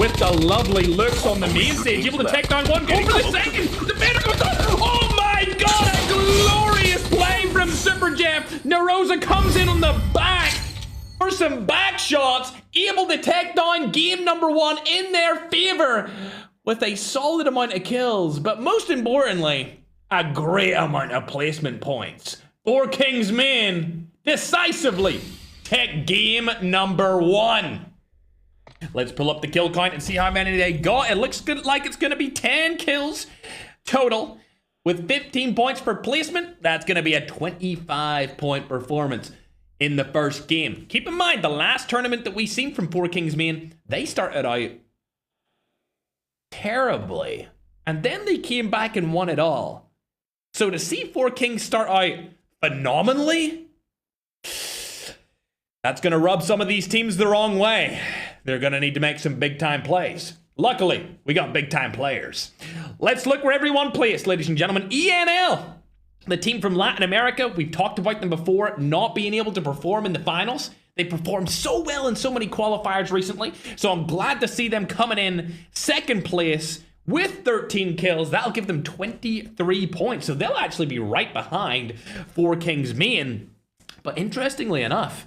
with the lovely looks on the main stage, able to take down one, go for the second. Defender goes up. Oh my god, a glorious play from Super Jeff. Narosa comes in on the back for some back shots, able to take down game number 1 in their favor with a solid amount of kills, but most importantly, a great amount of placement points. Four Kings men decisively take game number 1. Let's pull up the kill count and see how many they got. It looks good, like it's going to be 10 kills total with 15 points per placement. That's going to be a 25-point performance in the first game. Keep in mind, the last tournament that we seen from Four Kings men, they started out terribly, and then they came back and won it all. So to see Four Kings start out phenomenally, that's going to rub some of these teams the wrong way. They're going to need to make some big-time plays. Luckily, we got big-time players. Let's look where everyone plays, ladies and gentlemen. ENL, the team from Latin America. We've talked about them before, not being able to perform in the finals. They performed so well in so many qualifiers recently, so I'm glad to see them coming in second place with 13 kills. That'll give them 23 points, so they'll actually be right behind Four Kings men. But interestingly enough,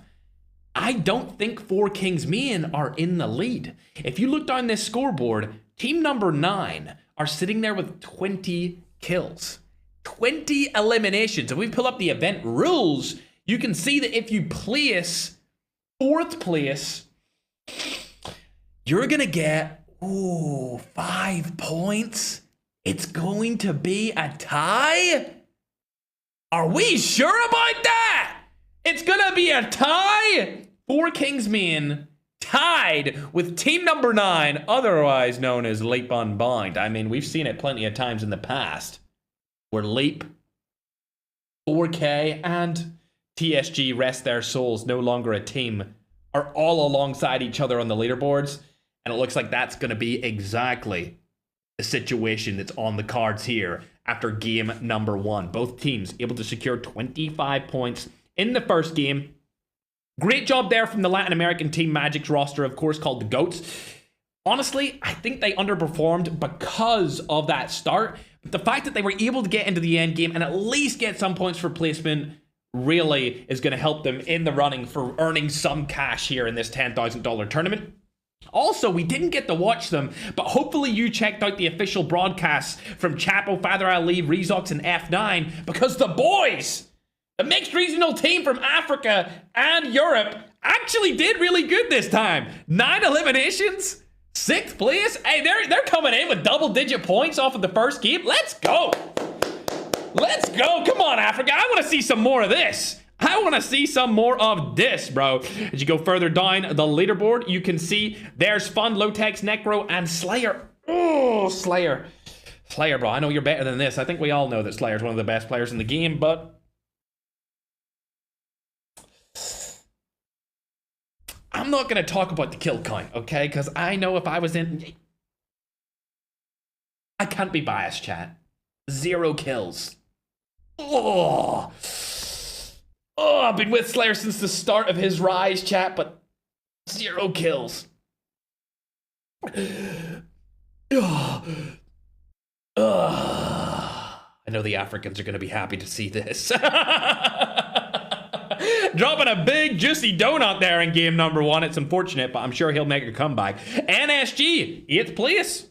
I don't think Four Kings men are in the lead. If you look down this scoreboard, team number 9 are sitting there with 20 kills. 20 eliminations. If we pull up the event rules, you can see that if you place 4th place, you're gonna get 5 points. It's going to be a tie? Are we sure about that? It's gonna be a tie? Four Kings men tied with team number 9, otherwise known as Leap Unbind. I mean, we've seen it plenty of times in the past where Leap, 4K, and TSG, rest their souls, no longer a team, are all alongside each other on the leaderboards. And it looks like that's going to be exactly the situation that's on the cards here after game number 1. Both teams able to secure 25 points in the first game. Great job there from the Latin American team, Magic's roster, of course, called the GOATs. Honestly, I think they underperformed because of that start. But the fact that they were able to get into the end game and at least get some points for placement really is going to help them in the running for earning some cash here in this $10,000 tournament. Also, we didn't get to watch them, but hopefully you checked out the official broadcasts from Chapo, Father Ali, Rezox, and F9, because the boys, the mixed regional team from Africa and Europe, actually did really good this time. 9 eliminations, 6th place. Hey, they're coming in with double-digit points off of the first game. Let's go. Let's go. Come on, Africa. I want to see some more of this. I want to see some more of this, bro. As you go further down the leaderboard, you can see there's Fun, Lotex, Necro, and Slayer. Oh, Slayer. Slayer, bro. I know you're better than this. I think we all know that Slayer's one of the best players in the game, but I'm not going to talk about the kill count, okay? Because I know if I was in... I can't be biased, chat. 0 kills. Oh, I've been with Slayer since the start of his rise, chat, but 0 kills. I know the Africans are going to be happy to see this. Dropping a big juicy donut there in game number 1. It's unfortunate, but I'm sure he'll make a comeback. NSG, 8th place.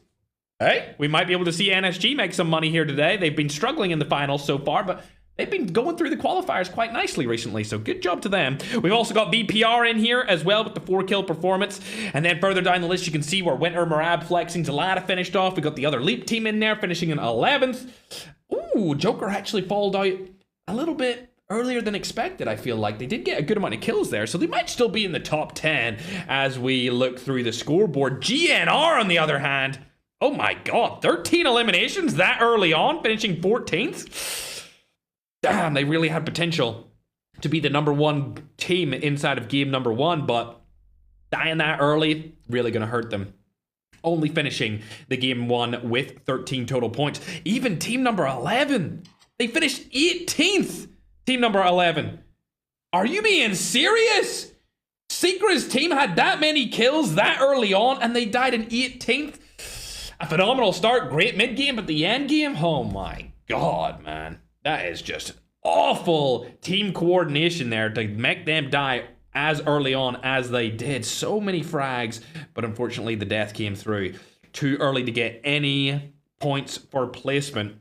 Hey, we might be able to see NSG make some money here today. They've been struggling in the finals so far, but they've been going through the qualifiers quite nicely recently, so good job to them. We've also got VPR in here as well with the 4-kill performance. And then further down the list, you can see where Winter, Marab, Flexing, Zalata finished off. We got the other Leap team in there, finishing in 11th. Ooh, Joker actually followed out a little bit earlier than expected, I feel like. They did get a good amount of kills there, so they might still be in the top 10 as we look through the scoreboard. GNR, on the other hand, oh my god, 13 eliminations that early on, finishing 14th. Damn, they really had potential to be the number 1 team inside of game number 1, but dying that early, really going to hurt them. Only finishing the game 1 with 13 total points. Even team number 11, they finished 18th. Team number 11. Are you being serious? Secret's team had that many kills that early on, and they died in 18th. A phenomenal start, great mid-game, but the end game, oh my god, man. That is just awful team coordination there to make them die as early on as they did. So many frags, but unfortunately the death came through too early to get any points for placement.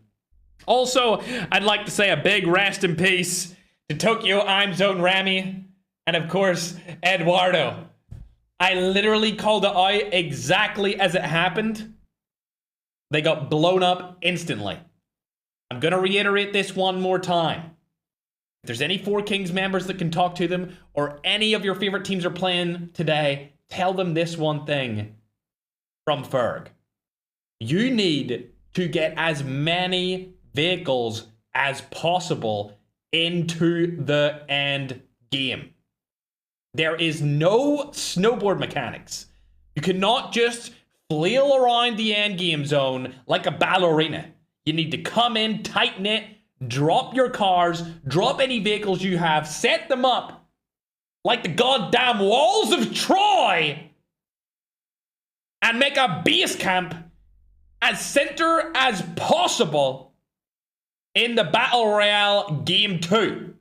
Also, I'd like to say a big rest in peace to Tokyo I'm Zone Rami and of course Eduardo. I literally called it out exactly as it happened. They got blown up instantly. I'm gonna reiterate this one more time. If there's any Four Kings members that can talk to them, or any of your favorite teams are playing today, tell them this one thing from Ferg. You need to get as many vehicles as possible into the end game. There is no snowboard mechanics. You cannot just flail around the end game zone like a ballerina. You need to come in, tighten it, drop your cars, drop any vehicles you have, set them up like the goddamn walls of Troy, and make a base camp as center as possible in the Battle Royale Game 2.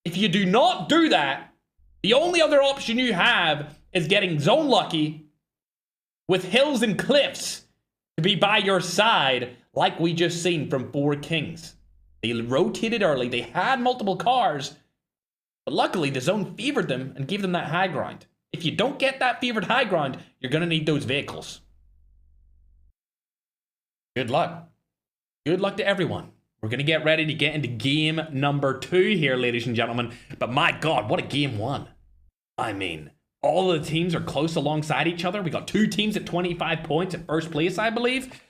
If you do not do that, the only other option you have is getting zone lucky with hills and cliffs to be by your side, like we just seen from Four Kings. They rotated early, they had multiple cars, but luckily the zone favored them and gave them that high ground. If you don't get that favored high ground, you're going to need those vehicles. Good luck. Good luck to everyone. We're going to get ready to get into game number 2 here, ladies and gentlemen. But my god, what a game 1. I mean, all of the teams are close alongside each other. We got 2 teams at 25 points at first place, I believe.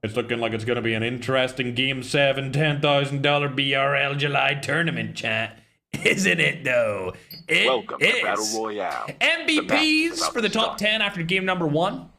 It's looking like it's going to be an interesting Game 7 $10,000 BRL July tournament, chat. Isn't it, though? Welcome to Battle Royale. MVPs for the top 10 after game number 1.